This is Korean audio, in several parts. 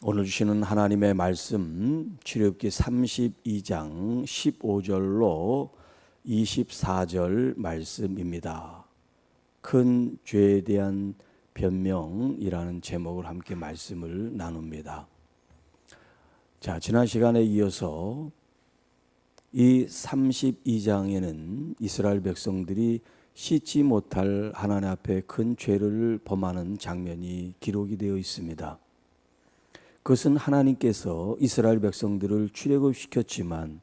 오늘 주시는 하나님의 말씀 출애굽기 32장 15절로 24절 말씀입니다. 큰 죄에 대한 변명이라는 제목을 함께 말씀을 나눕니다. 자, 지난 시간에 이어서 이 32장에는 이스라엘 백성들이 씻지 못할 하나님 앞에 큰 죄를 범하는 장면이 기록이 되어 있습니다. 그것은 하나님께서 이스라엘 백성들을 출애굽시켰지만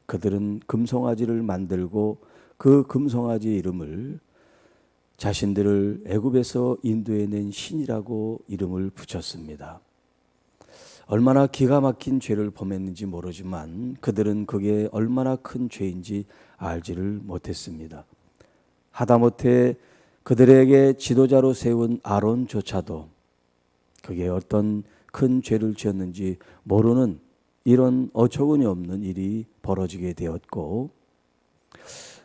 그들은 금송아지를 만들고 그 금송아지의 이름을 자신들을 애굽에서 인도해낸 신이라고 이름을 붙였습니다. 얼마나 기가 막힌 죄를 범했는지 모르지만 그들은 그게 얼마나 큰 죄인지 알지를 못했습니다. 하다못해 그들에게 지도자로 세운 아론조차도 그게 어떤 큰 죄를 지었는지 모르는 이런 어처구니 없는 일이 벌어지게 되었고,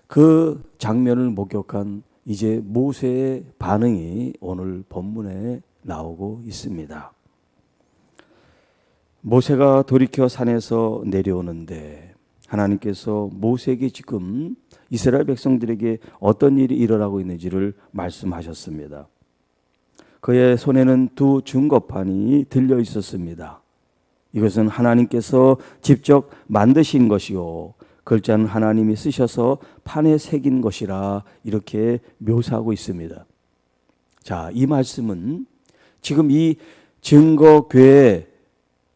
그 장면을 목격한 이제 모세의 반응이 오늘 본문에 나오고 있습니다. 모세가 돌이켜 산에서 내려오는데 하나님께서 모세에게 지금 이스라엘 백성들에게 어떤 일이 일어나고 있는지를 말씀하셨습니다. 그의 손에는 두 증거판이 들려 있었습니다. 이것은 하나님께서 직접 만드신 것이요, 글자는 하나님이 쓰셔서 판에 새긴 것이라 이렇게 묘사하고 있습니다. 자, 이 말씀은 지금 이 증거궤에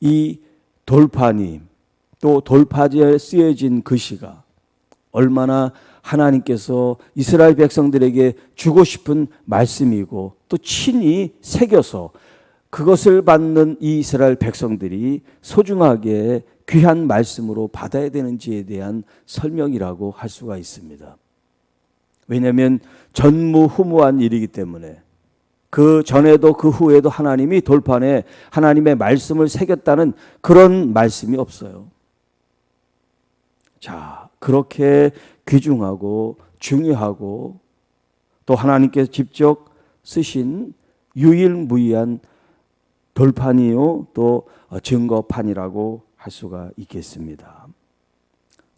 이 돌판이 또 돌파지에 쓰여진 글씨가 얼마나 하나님께서 이스라엘 백성들에게 주고 싶은 말씀이고 또 친히 새겨서 그것을 받는 이 이스라엘 백성들이 소중하게 귀한 말씀으로 받아야 되는지에 대한 설명이라고 할 수가 있습니다. 왜냐하면 전무후무한 일이기 때문에 그 전에도 그 후에도 하나님이 돌판에 하나님의 말씀을 새겼다는 그런 말씀이 없어요. 자, 그렇게 귀중하고 중요하고 또 하나님께서 직접 쓰신 유일무이한 돌판이요 또 증거판이라고 할 수가 있겠습니다.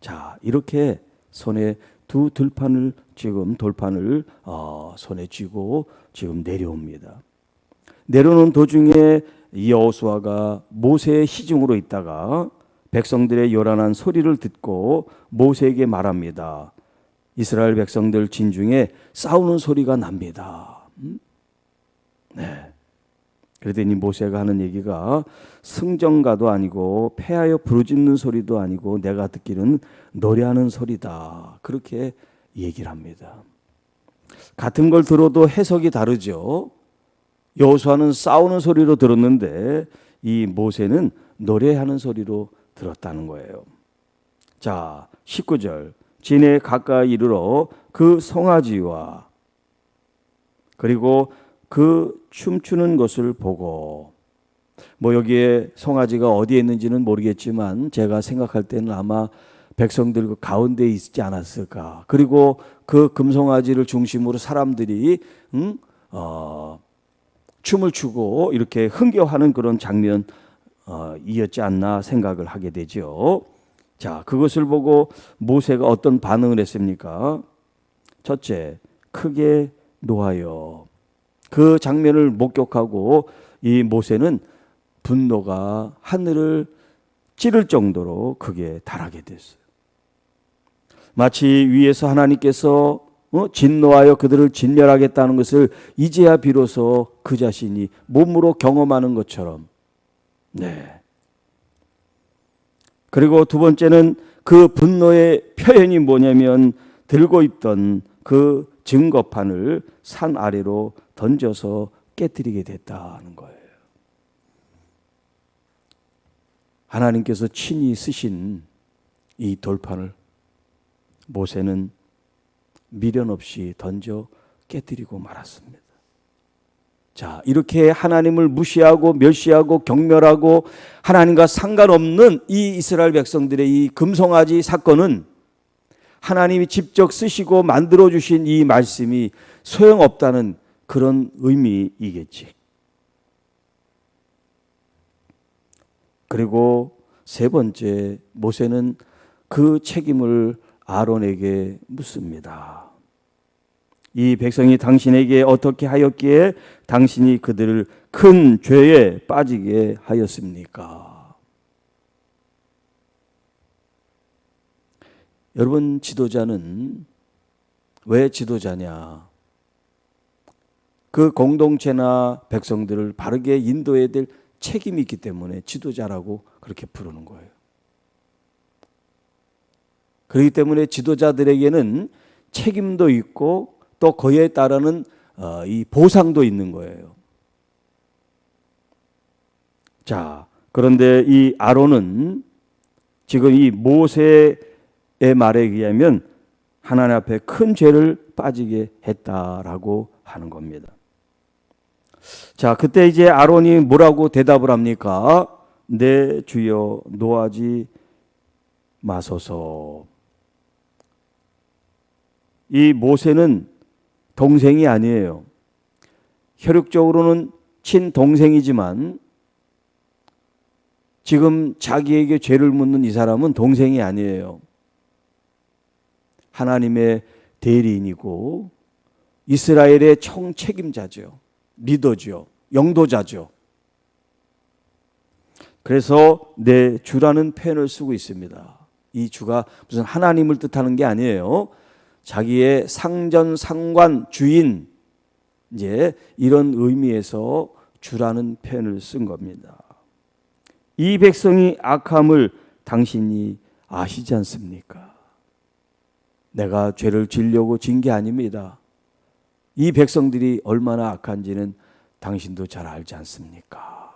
자, 이렇게 손에 두 돌판을 손에 쥐고 지금 내려옵니다. 내려오는 도중에 여호수아가 모세의 시중으로 있다가 백성들의 요란한 소리를 듣고 모세에게 말합니다. 이스라엘 백성들 진중에 싸우는 소리가 납니다. 네. 그러더니 모세가 하는 얘기가 승전가도 아니고 패하여 부르짖는 소리도 아니고 내가 듣기는 노래하는 소리다. 그렇게 얘기를 합니다. 같은 걸 들어도 해석이 다르죠. 여호수아는 싸우는 소리로 들었는데 이 모세는 노래하는 소리로 들었다는 거예요. 자, 19절. 진에 가까이 이르러 그 송아지와 그리고 그 춤추는 것을 보고, 여기에 송아지가 어디에 있는지는 모르겠지만 제가 생각할 때는 아마 백성들 그 가운데에 있지 않았을까. 그리고 그 금송아지를 중심으로 사람들이 춤을 추고 이렇게 흥겨워하는 그런 장면 이었지 않나 생각을 하게 되죠. 자, 그것을 보고 모세가 어떤 반응을 했습니까? 첫째, 크게 노하여. 그 장면을 목격하고 이 모세는 분노가 하늘을 찌를 정도로 크게 달하게 됐어요. 마치 위에서 하나님께서 진노하여 그들을 진멸하겠다는 것을 이제야 비로소 그 자신이 몸으로 경험하는 것처럼. 네. 그리고 두 번째는 그 분노의 표현이 뭐냐면 들고 있던 그 증거판을 산 아래로 던져서 깨뜨리게 됐다는 거예요. 하나님께서 친히 쓰신 이 돌판을 모세는 미련 없이 던져 깨뜨리고 말았습니다. 자, 이렇게 하나님을 무시하고 멸시하고 경멸하고 하나님과 상관없는 이 이스라엘 백성들의 이 금송아지 사건은 하나님이 직접 쓰시고 만들어주신 이 말씀이 소용없다는 그런 의미이겠지. 그리고 세 번째, 모세는 그 책임을 아론에게 묻습니다. 이 백성이 당신에게 어떻게 하였기에 당신이 그들을 큰 죄에 빠지게 하였습니까? 여러분, 지도자는 왜 지도자냐? 그 공동체나 백성들을 바르게 인도해야 될 책임이 있기 때문에 지도자라고 그렇게 부르는 거예요. 그렇기 때문에 지도자들에게는 책임도 있고 또 그에 따르는 이 보상도 있는 거예요. 자, 그런데 이 아론은 지금 이 모세의 말에 의하면 하나님 앞에 큰 죄를 빠지게 했다라고 하는 겁니다. 자, 그때 이제 아론이 뭐라고 대답을 합니까? 네, 주여, 노하지 마소서. 이 모세는 동생이 아니에요. 혈육적으로는 친동생이지만 지금 자기에게 죄를 묻는 이 사람은 동생이 아니에요. 하나님의 대리인이고 이스라엘의 총책임자죠. 리더죠. 영도자죠. 그래서 내 주라는 표현을 쓰고 있습니다. 이 주가 무슨 하나님을 뜻하는 게 아니에요. 자기의 상전, 상관, 주인, 이제 이런 의미에서 주라는 표현을 쓴 겁니다. 이 백성이 악함을 당신이 아시지 않습니까? 내가 죄를 지려고 진 게 아닙니다. 이 백성들이 얼마나 악한지는 당신도 잘 알지 않습니까?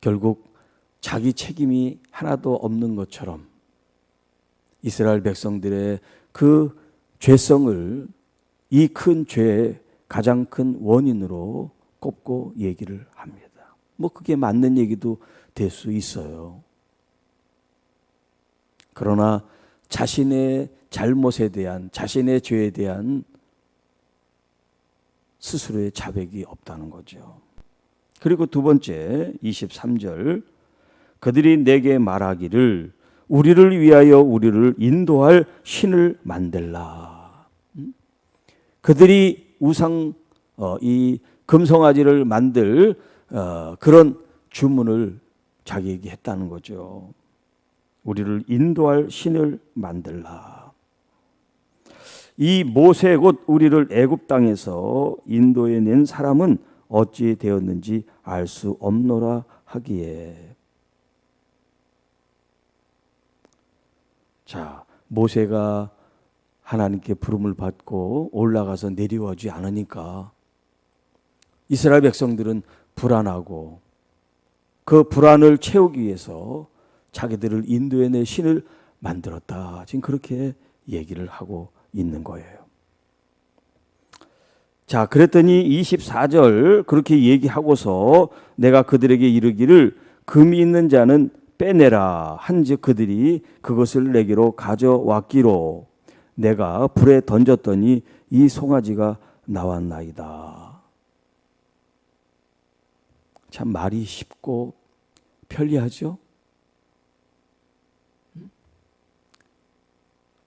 결국 자기 책임이 하나도 없는 것처럼 이스라엘 백성들의 그 죄성을 이 큰 죄의 가장 큰 원인으로 꼽고 얘기를 합니다. 뭐 그게 맞는 얘기도 될 수 있어요. 그러나 자신의 잘못에 대한, 자신의 죄에 대한 스스로의 자백이 없다는 거죠. 그리고 두 번째 23절, 그들이 내게 말하기를 우리를 위하여 우리를 인도할 신을 만들라. 그들이 우상 이 금송아지를 만들 그런 주문을 자기에게 했다는 거죠. 우리를 인도할 신을 만들라. 이 모세 곧 우리를 애굽 땅에서 인도해 낸 사람은 어찌 되었는지 알 수 없노라 하기에. 자, 모세가 하나님께 부름을 받고 올라가서 내려오지 않으니까 이스라엘 백성들은 불안하고 그 불안을 채우기 위해서 자기들을 인도해내 신을 만들었다. 지금 그렇게 얘기를 하고 있는 거예요. 자, 그랬더니 24절 그렇게 얘기하고서 내가 그들에게 이르기를 금이 있는 자는 빼내라 한즉 그들이 그것을 내게로 가져왔기로 내가 불에 던졌더니 이 송아지가 나왔나이다. 참 말이 쉽고 편리하죠?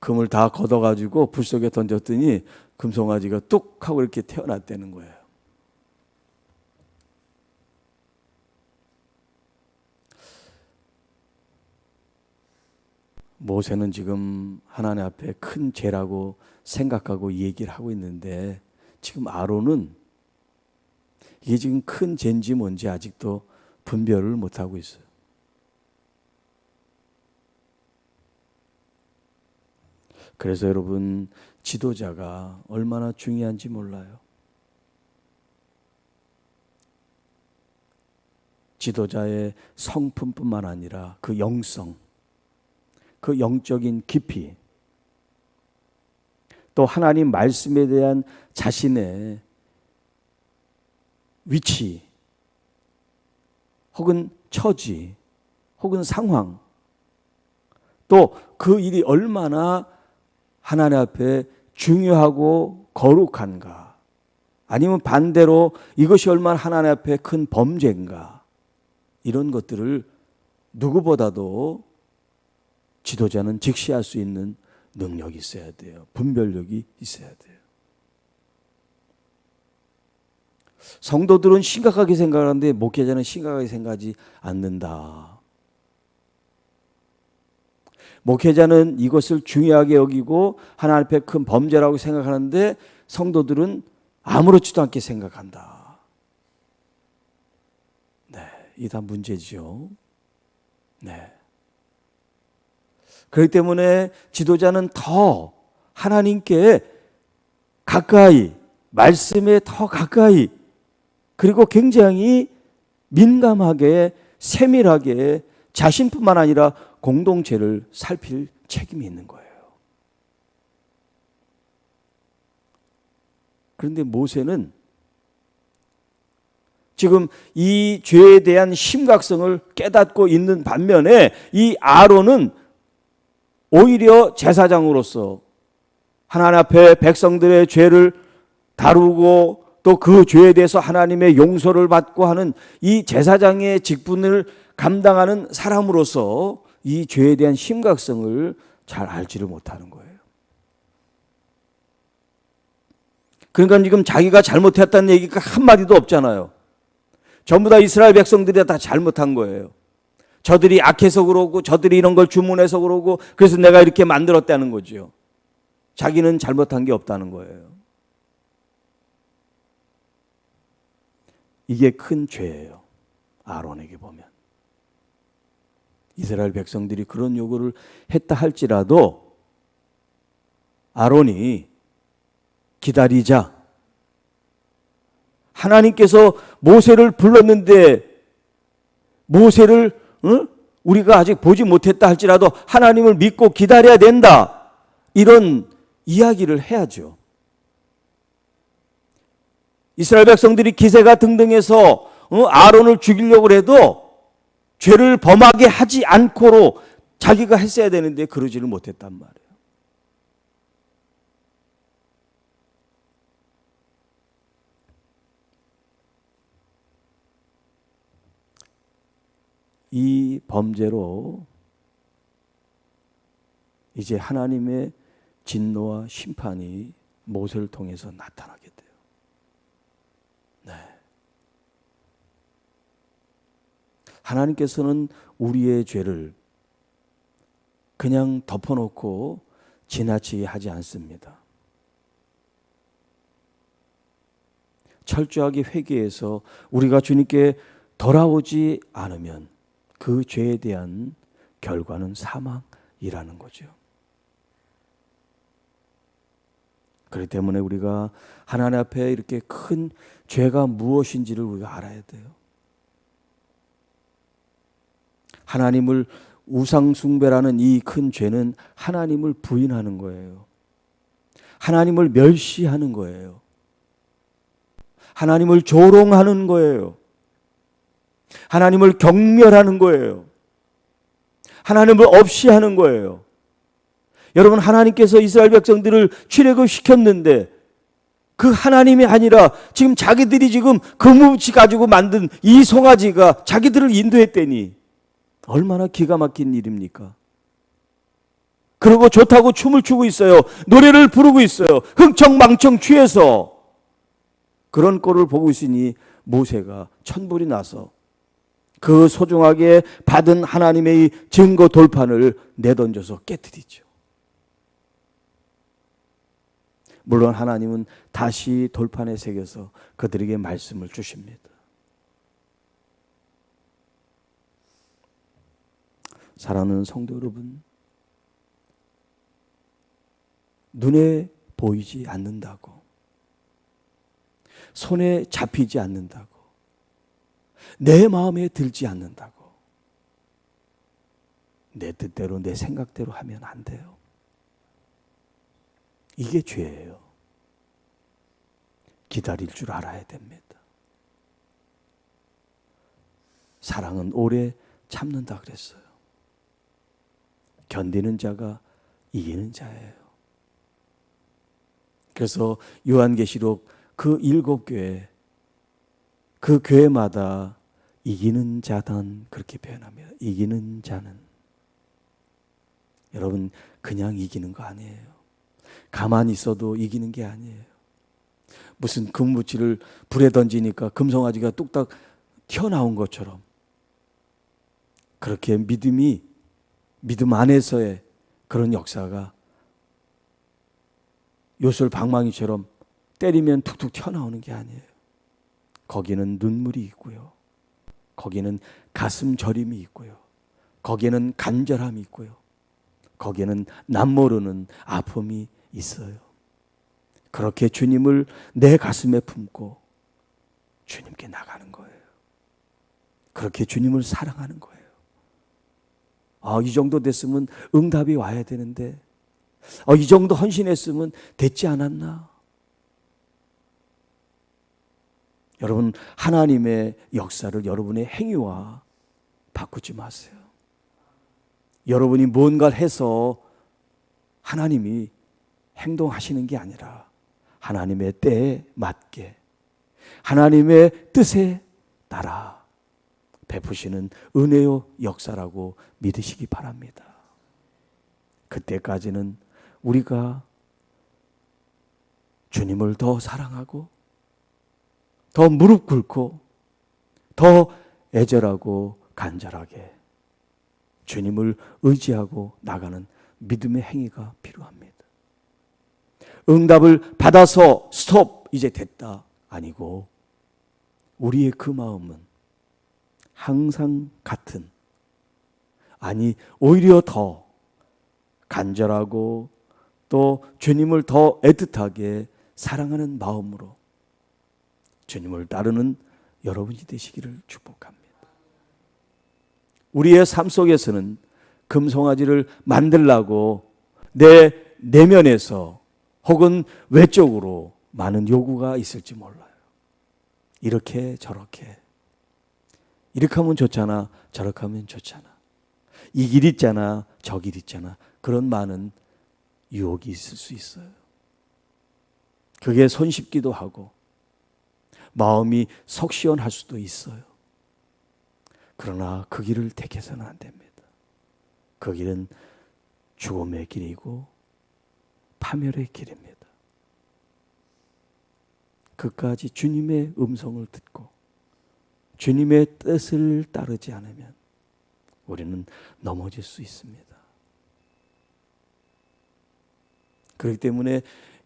금을 다 걷어가지고 불 속에 던졌더니 금송아지가 뚝 하고 이렇게 태어났다는 거예요. 모세는 지금 하나님 앞에 큰 죄라고 생각하고 얘기를 하고 있는데 지금 아론은 이게 지금 큰 죄인지 뭔지 아직도 분별을 못하고 있어요. 그래서 여러분, 지도자가 얼마나 중요한지 몰라요. 지도자의 성품뿐만 아니라 그 영성, 그 영적인 깊이, 또 하나님 말씀에 대한 자신의 위치, 혹은 처지, 혹은 상황, 또 그 일이 얼마나 하나님 앞에 중요하고 거룩한가, 아니면 반대로 이것이 얼마나 하나님 앞에 큰 범죄인가, 이런 것들을 누구보다도 지도자는 직시할 수 있는 능력이 있어야 돼요. 분별력이 있어야 돼요. 성도들은 심각하게 생각하는데 목회자는 심각하게 생각하지 않는다. 목회자는 이것을 중요하게 여기고 하나님 앞에 큰 범죄라고 생각하는데 성도들은 아무렇지도 않게 생각한다. 네, 이게 다 문제죠. 네. 그렇기 때문에 지도자는 더 하나님께 가까이, 말씀에 더 가까이, 그리고 굉장히 민감하게, 세밀하게 자신뿐만 아니라 공동체를 살필 책임이 있는 거예요. 그런데 모세는 지금 이 죄에 대한 심각성을 깨닫고 있는 반면에 이 아론은 오히려 제사장으로서 하나님 앞에 백성들의 죄를 다루고 또 그 죄에 대해서 하나님의 용서를 받고 하는 이 제사장의 직분을 감당하는 사람으로서 이 죄에 대한 심각성을 잘 알지를 못하는 거예요. 그러니까 지금 자기가 잘못했다는 얘기가 한마디도 없잖아요. 전부 다 이스라엘 백성들이 다 잘못한 거예요. 저들이 악해서 그러고 저들이 이런 걸 주문해서 그러고 그래서 내가 이렇게 만들었다는 거죠. 자기는 잘못한 게 없다는 거예요. 이게 큰 죄예요. 아론에게 보면. 이스라엘 백성들이 그런 요구를 했다 할지라도 아론이 기다리자. 하나님께서 모세를 불렀는데 모세를 우리가 아직 보지 못했다 할지라도 하나님을 믿고 기다려야 된다. 이런 이야기를 해야죠. 이스라엘 백성들이 기세가 등등해서 아론을 죽이려고 해도 죄를 범하게 하지 않고로 자기가 했어야 되는데 그러지를 못했단 말이에요. 이 범죄로 이제 하나님의 진노와 심판이 모세를 통해서 나타나게 돼요. 네. 하나님께서는 우리의 죄를 그냥 덮어놓고 지나치게 하지 않습니다. 철저하게 회개해서 우리가 주님께 돌아오지 않으면 그 죄에 대한 결과는 사망이라는 거죠. 그렇기 때문에 우리가 하나님 앞에 이렇게 큰 죄가 무엇인지를 우리가 알아야 돼요. 하나님을 우상숭배라는 이 큰 죄는 하나님을 부인하는 거예요. 하나님을 멸시하는 거예요. 하나님을 조롱하는 거예요. 하나님을 경멸하는 거예요. 하나님을 없이 하는 거예요. 여러분, 하나님께서 이스라엘 백성들을 출애굽시켰는데 그 하나님이 아니라 지금 자기들이 지금 금우치 가지고 만든 이 송아지가 자기들을 인도했다니 얼마나 기가 막힌 일입니까? 그리고 좋다고 춤을 추고 있어요. 노래를 부르고 있어요. 흥청망청 취해서. 그런 꼴을 보고 있으니 모세가 천불이 나서 그 소중하게 받은 하나님의 증거 돌판을 내던져서 깨뜨리죠. 물론 하나님은 다시 돌판에 새겨서 그들에게 말씀을 주십니다. 사랑하는 성도 여러분, 눈에 보이지 않는다고, 손에 잡히지 않는다고, 내 마음에 들지 않는다고 내 뜻대로 내 생각대로 하면 안 돼요. 이게 죄예요. 기다릴 줄 알아야 됩니다. 사랑은 오래 참는다 그랬어요. 견디는 자가 이기는 자예요. 그래서 요한계시록 그 7교회, 그 교회마다 이기는 자단 그렇게 표현합니다. 이기는 자는. 여러분, 그냥 이기는 거 아니에요. 가만히 있어도 이기는 게 아니에요. 무슨 금붙이를 불에 던지니까 금송아지가 뚝딱 튀어나온 것처럼 그렇게 믿음 안에서의 그런 역사가 요술 방망이처럼 때리면 툭툭 튀어나오는 게 아니에요. 거기는 눈물이 있고요. 거기는 가슴 저림이 있고요. 거기에는 간절함이 있고요. 거기에는 남모르는 아픔이 있어요. 그렇게 주님을 내 가슴에 품고 주님께 나가는 거예요. 그렇게 주님을 사랑하는 거예요. 이 정도 됐으면 응답이 와야 되는데, 이 정도 헌신했으면 됐지 않았나? 여러분, 하나님의 역사를 여러분의 행위와 바꾸지 마세요. 여러분이 뭔가를 해서 하나님이 행동하시는 게 아니라 하나님의 때에 맞게 하나님의 뜻에 따라 베푸시는 은혜의 역사라고 믿으시기 바랍니다. 그때까지는 우리가 주님을 더 사랑하고 더 무릎 꿇고 더 애절하고 간절하게 주님을 의지하고 나가는 믿음의 행위가 필요합니다. 응답을 받아서 스톱, 이제 됐다 아니고 우리의 그 마음은 항상 같은, 아니 오히려 더 간절하고 또 주님을 더 애틋하게 사랑하는 마음으로 주님을 따르는 여러분이 되시기를 축복합니다. 우리의 삶 속에서는 금송아지를 만들라고 내 내면에서 혹은 외적으로 많은 요구가 있을지 몰라요. 이렇게 저렇게, 이렇게 하면 좋잖아, 저렇게 하면 좋잖아, 이 길 있잖아, 저 길 있잖아, 그런 많은 유혹이 있을 수 있어요. 그게 손쉽기도 하고 마음이 속 시원할 수도 있어요. 그러나 그 길을 택해서는 안 됩니다. 그 길은 죽음의 길이고 파멸의 길입니다. 끝까지 주님의 음성을 듣고 주님의 뜻을 따르지 않으면 우리는 넘어질 수 있습니다. 그렇기 때문에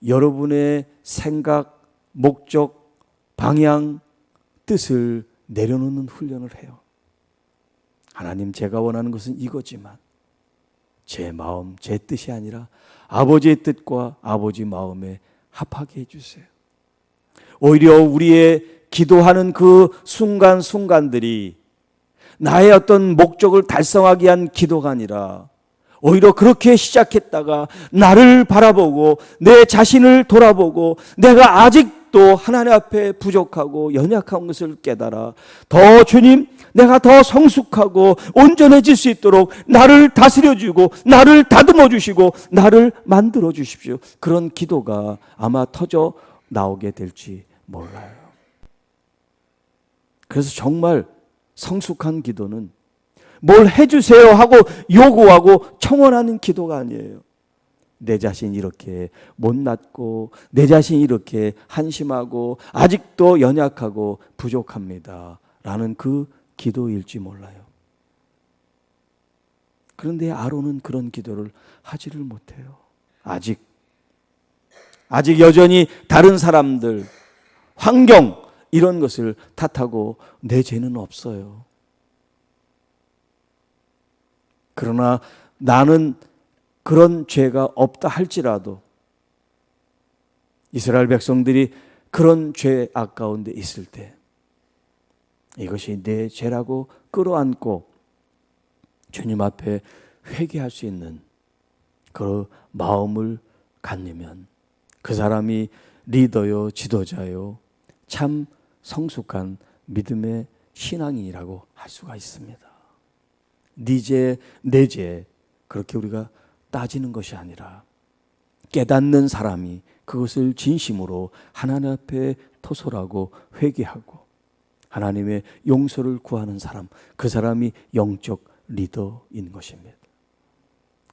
여러분의 생각, 목적, 방향, 뜻을 내려놓는 훈련을 해요. 하나님, 제가 원하는 것은 이거지만 제 마음, 제 뜻이 아니라 아버지의 뜻과 아버지 마음에 합하게 해주세요. 오히려 우리의 기도하는 그 순간순간들이 나의 어떤 목적을 달성하기 위한 기도가 아니라 오히려 그렇게 시작했다가 나를 바라보고 내 자신을 돌아보고 내가 아직도 하나님 앞에 부족하고 연약한 것을 깨달아 더 주님, 내가 더 성숙하고 온전해질 수 있도록 나를 다스려주고 나를 다듬어 주시고 나를 만들어 주십시오. 그런 기도가 아마 터져 나오게 될지 몰라요. 그래서 정말 성숙한 기도는 뭘 해주세요 하고 요구하고 청원하는 기도가 아니에요. 내 자신이 이렇게 못났고 내 자신이 이렇게 한심하고 아직도 연약하고 부족합니다 라는 그 기도일지 몰라요. 그런데 아론은 그런 기도를 하지를 못해요. 아직 여전히 다른 사람들, 환경 이런 것을 탓하고 내 죄는 없어요. 그러나 나는 그런 죄가 없다 할지라도 이스라엘 백성들이 그런 죄악 가운데 있을 때 이것이 내 죄라고 끌어안고 주님 앞에 회개할 수 있는 그 마음을 갖으면 그 사람이 리더요, 지도자요, 참 성숙한 믿음의 신앙인이라고 할 수가 있습니다. 네 죄, 내 죄 그렇게 우리가 따지는 것이 아니라 깨닫는 사람이 그것을 진심으로 하나님 앞에 토설하고 회개하고 하나님의 용서를 구하는 사람, 그 사람이 영적 리더인 것입니다.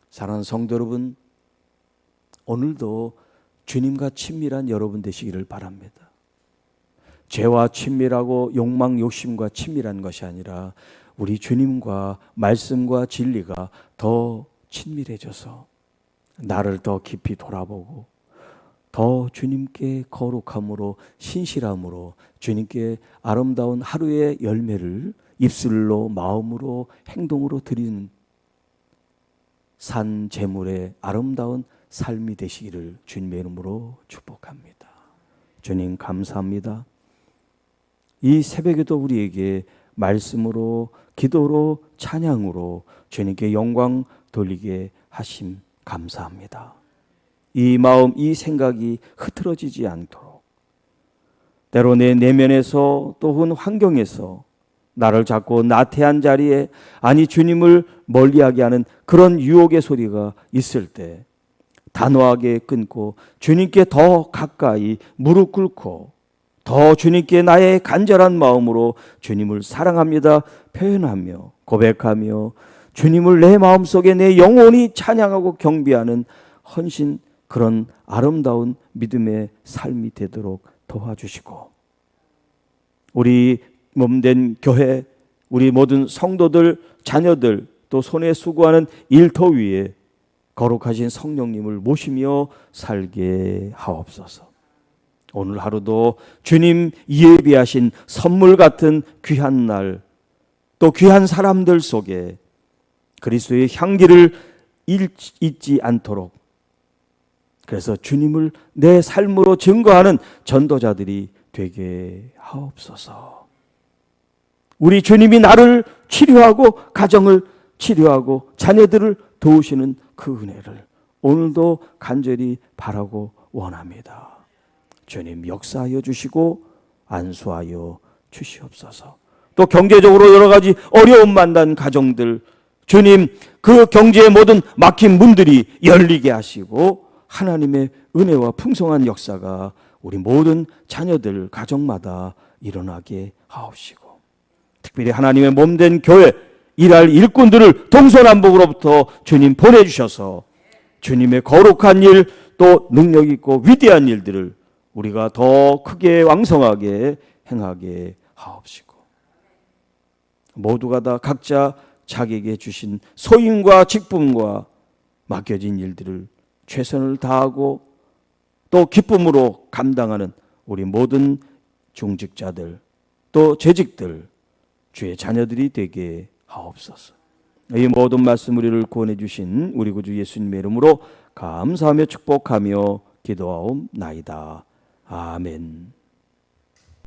사랑하는 성도 여러분, 오늘도 주님과 친밀한 여러분 되시기를 바랍니다. 죄와 친밀하고 욕망, 욕심과 친밀한 것이 아니라 우리 주님과 말씀과 진리가 더 친밀해져서 나를 더 깊이 돌아보고 더 주님께 거룩함으로 신실함으로 주님께 아름다운 하루의 열매를 입술로 마음으로 행동으로 드리는 산 제물의 아름다운 삶이 되시기를 주님의 이름으로 축복합니다. 주님 감사합니다. 이 새벽에도 우리에게 말씀으로 기도로 찬양으로 주님께 영광 돌리게 하심 감사합니다. 이 마음 이 생각이 흐트러지지 않도록 때로 내 내면에서 또는 환경에서 나를 자꾸 나태한 자리에 아니 주님을 멀리하게 하는 그런 유혹의 소리가 있을 때 단호하게 끊고 주님께 더 가까이 무릎 꿇고 더 주님께 나의 간절한 마음으로 주님을 사랑합니다 표현하며 고백하며 주님을 내 마음속에 내 영혼이 찬양하고 경배하는 헌신 그런 아름다운 믿음의 삶이 되도록 도와주시고 우리 몸된 교회 우리 모든 성도들 자녀들 또 손에 수고하는 일터 위에 거룩하신 성령님을 모시며 살게 하옵소서. 오늘 하루도 주님 예비하신 선물 같은 귀한 날 또 귀한 사람들 속에 그리스도의 향기를 잊지 않도록 그래서 주님을 내 삶으로 증거하는 전도자들이 되게 하옵소서. 우리 주님이 나를 치료하고 가정을 치료하고 자녀들을 도우시는 그 은혜를 오늘도 간절히 바라고 원합니다. 주님 역사하여 주시고 안수하여 주시옵소서. 또 경제적으로 여러 가지 어려움 만난 가정들 주님 그 경제의 모든 막힌 문들이 열리게 하시고 하나님의 은혜와 풍성한 역사가 우리 모든 자녀들 가정마다 일어나게 하옵시고 특별히 하나님의 몸된 교회 일할 일꾼들을 동서남북으로부터 주님 보내주셔서 주님의 거룩한 일 또 능력 있고 위대한 일들을 우리가 더 크게 왕성하게 행하게 하옵시고 모두가 다 각자 자기에게 주신 소임과 직분과 맡겨진 일들을 최선을 다하고 또 기쁨으로 감당하는 우리 모든 중직자들 또 재직들 주의 자녀들이 되게 하옵소서. 이 모든 말씀 우리를 구원해 주신 우리 구주 예수님의 이름으로 감사하며 축복하며 기도하옵나이다. 아멘.